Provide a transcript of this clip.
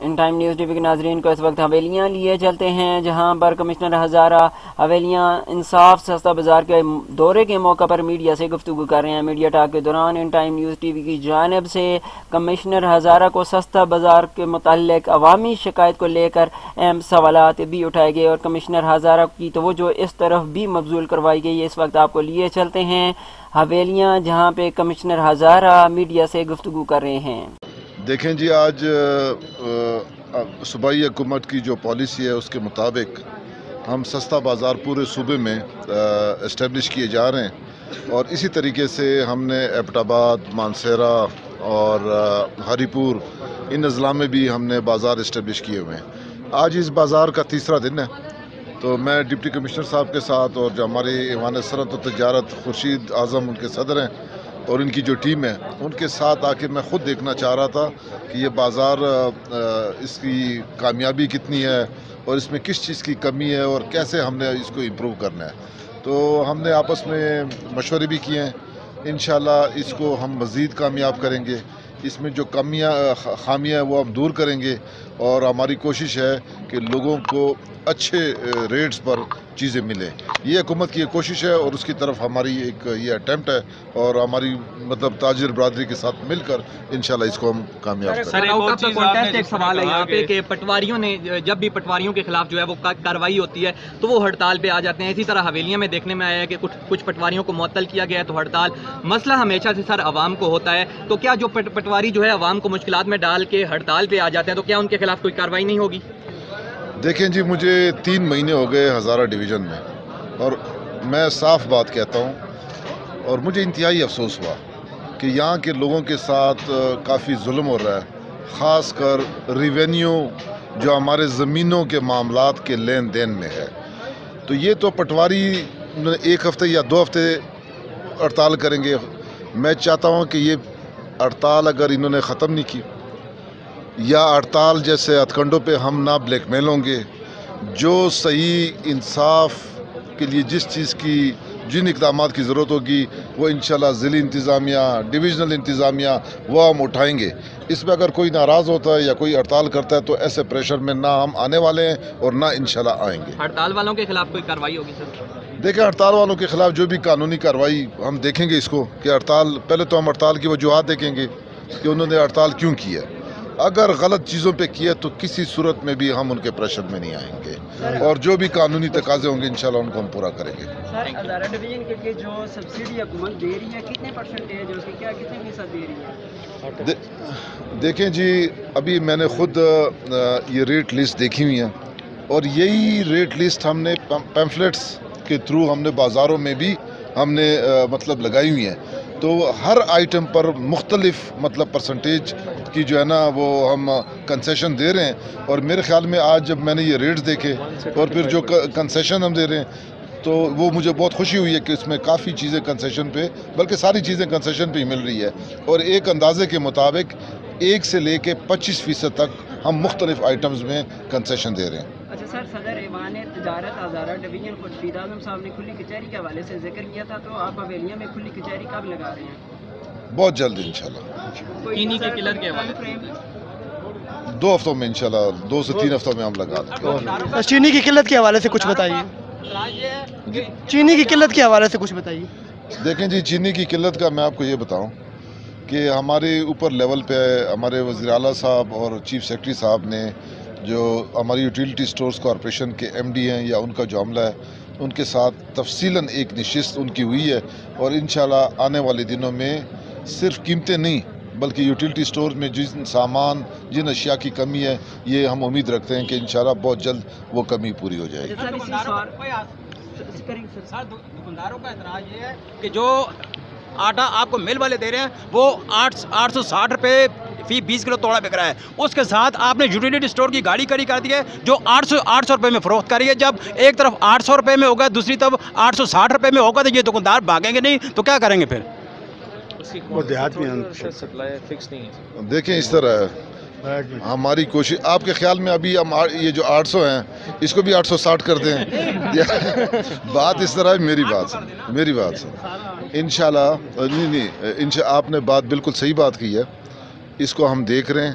In time news T V کے ناظرین کو اس وقت حویلیاں لیے چلتے ہیں، جہاں پر کمشنر ہزارہ حویلیاں انصاف سستا بازار کے دورے کے موقع پر میڈیا سے گفتگو کر رہے ہیں۔ میڈیا ٹاک کے دوران in time news T V کی جانب سے کمشنر ہزارہ کو سستا بازار کے متعلق عوامی شکایت کو لے کر اہم سوالات بھی اٹھائے گئے اور کمشنر ہزارہ کی توجہ اس طرف بھی مبذول کروائی گئی ہے۔ اس وقت آپ کو لیے چلتے ہیں حویلیاں، جہاں پہ کمشنر ہزارہ میڈیا سے گفتگو کر رہے ہیں۔ دیکھیں جی، آج صوبائی حکومت کی جو پالیسی ہے اس کے مطابق ہم سستا بازار پورے صوبے میں اسٹیبلش کیے جا رہے ہیں، اور اسی طریقے سے ہم نے ایبٹ آباد، مانسہرہ اور ہری پور ان اضلاع میں بھی ہم نے بازار اسٹیبلش کیے ہوئے ہیں۔ آج اس بازار کا تیسرا دن ہے، تو میں ڈپٹی کمشنر صاحب کے ساتھ اور جو ہمارے ایوان صنعت و تجارت خورشید اعظم ان کے صدر ہیں اور ان کی جو ٹیم ہے، ان کے ساتھ آ کے میں خود دیکھنا چاہ رہا تھا کہ یہ بازار اس کی کامیابی کتنی ہے اور اس میں کس چیز کی کمی ہے اور کیسے ہم نے اس کو امپروو کرنا ہے۔ تو ہم نے آپس میں مشورے بھی کیے ہیں، انشاءاللہ اس کو ہم مزید کامیاب کریں گے، اس میں جو خامیاں وہ ہم دور کریں گے، اور ہماری کوشش ہے کہ لوگوں کو اچھے ریٹس پر چیزیں ملیں۔ یہ حکومت کی ایک کوشش ہے اور اس کی طرف ہماری ایک یہ اٹیمپٹ ہے، اور ہماری تاجر برادری کے ساتھ مل کر انشاءاللہ اس کو ہم کامیاب کریں۔ سر ایک سوال ہے یہاں پہ کہ پٹواریوں نے جب بھی پٹواریوں کے خلاف جو ہے وہ کارروائی ہوتی ہے تو وہ ہڑتال پہ آ جاتے ہیں۔ اسی طرح حویلیاں میں دیکھنے میں آیا ہے کہ کچھ پٹواریوں کو معطل کیا گیا ہے، تو ہڑتال مسئلہ ہمیشہ سے سر عوام کو ہوتا ہے، تو کیا جو پٹواری جو ہے عوام کو مشکلات میں ڈال کے ہڑتال پہ آ جاتے ہیں تو کیا ان کے خلاف کوئی کارروائی نہیں ہوگی؟ دیکھیں جی، مجھے 3 مہینے ہو گئے ہزارہ ڈویژن میں، اور میں صاف بات کہتا ہوں، اور مجھے انتہائی افسوس ہوا کہ یہاں کے لوگوں کے ساتھ کافی ظلم ہو رہا ہے، خاص کر ریونیو جو ہمارے زمینوں کے معاملات کے لین دین میں ہے۔ تو یہ تو پٹواری 1 ہفتے یا 2 ہفتے ہڑتال کریں گے۔ میں چاہتا ہوں کہ یہ ہڑتال اگر انہوں نے ختم نہیں کی، یا ہڑتال جیسے ہتھکنڈوں پہ ہم نہ بلیک میل ہوں گے، جو صحیح انصاف کے لیے جن اقدامات کی ضرورت ہوگی وہ انشاءاللہ ضلعی انتظامیہ، ڈویژنل انتظامیہ وہ ہم اٹھائیں گے۔ اس میں اگر کوئی ناراض ہوتا ہے یا کوئی ہڑتال کرتا ہے تو ایسے پریشر میں نہ ہم آنے والے ہیں اور نہ انشاءاللہ آئیں گے۔ ہڑتال والوں کے خلاف کوئی کارروائی ہوگی سر؟ دیکھیں، ہڑتال والوں کے خلاف جو بھی قانونی کارروائی ہم دیکھیں گے اس کو، کہ پہلے تو ہم ہڑتال کی وجوہات دیکھیں گے کہ انہوں نے ہڑتال کیوں کی ہے۔ اگر غلط چیزوں پہ کیا تو کسی صورت میں بھی ہم ان کے پریشر میں نہیں آئیں گے، اور جو بھی قانونی تقاضے ہوں گے انشاءاللہ ان کو ہم پورا کریں گے۔ سر، ہزارہ ڈویژن کے لیے جو سبسڈی حکومت دے رہی ہے کتنے پرسنٹیج ہے اس کی، کتنے فیصد دے رہی ہے؟ دیکھیں جی، ابھی میں نے خود یہ ریٹ لسٹ دیکھی ہوئی ہے، اور یہی ریٹ لسٹ ہم نے پیمفلیٹس کے تھرو ہم نے بازاروں میں بھی ہم نے لگائی ہوئی ہیں، تو ہر آئٹم پر مختلف پرسنٹیج کی جو ہے نا وہ ہم کنسیشن دے رہے ہیں۔ اور میرے خیال میں آج جب میں نے یہ ریٹس دیکھے اور پھر جو کنسیشن ہم دے رہے ہیں، تو وہ مجھے بہت خوشی ہوئی ہے کہ اس میں کافی چیزیں کنسیشن پہ، بلکہ ساری چیزیں کنسیشن پہ ہی مل رہی ہے، اور ایک اندازے کے مطابق 1 سے لے کے 25% تک ہم مختلف آئٹمز میں کنسیشن دے رہے ہیں۔ اچھا سر، صدر ایوان تجارت ہزارہ ڈویژن خورشید اعظم صاحب نے کھلی کچہری کے حوالے سے ذکر کیا تھا، تو آپ حویلیاں میں کھلی کچہری کب لگا رہے ہیں؟ بہت جلد انشاءاللہ۔ چینی کی قلت کے حوالے سے 2 ہفتوں میں انشاءاللہ، 2 سے 3 ہفتوں میں ہم لگا دیں گے۔ چینی کی قلت کے حوالے سے کچھ بتائیے۔ چینی کی قلت کے حوالے سے کچھ بتائیے۔ دیکھیں جی، چینی کی قلت کا میں آپ کو یہ بتاؤں کہ ہمارے اوپر لیول پہ ہمارے وزیر اعلیٰ صاحب اور چیف سیکرٹری صاحب نے، جو ہماری یوٹیلیٹی سٹورز کارپوریشن کے ایم ڈی ہیں یا ان کا جو عملہ ہے، ان کے ساتھ تفصیلاً ایک نشست ان کی ہوئی ہے، اور انشاءاللہ آنے والے دنوں میں صرف قیمتیں نہیں بلکہ یوٹیلیٹی سٹورز میں جن اشیاء کی کمی ہے، یہ ہم امید رکھتے ہیں کہ انشاءاللہ بہت جلد وہ کمی پوری ہو جائے گی۔ دکانداروں کا اعتراض یہ ہے کہ جو آٹا آپ کو مل والے دے رہے ہیں وہ 860 روپے فی 20 کلو توڑا بک رہا ہے، اس کے ساتھ آپ نے یوٹیلیٹی سٹور کی گاڑی کھڑی کر دی ہے جو 800 روپے میں فروخت کر رہی ہے۔ جب ایک طرف 800 روپے میں ہوگا، دوسری طرف 860 روپے میں ہوگا، تو یہ دکاندار بھاگیں گے نہیں تو کیا کریں گے پھر؟ دیکھیں، اس طرح ہے ہماری کوشش، آپ کے خیال میں ابھی ہم یہ جو 800 ہیں اس کو بھی 860 کر دیں؟ بات اس طرح ہے، میری بات سن، انشاءاللہ نہیں، آپ نے بات بالکل صحیح بات کی ہے، اس کو ہم دیکھ رہے ہیں،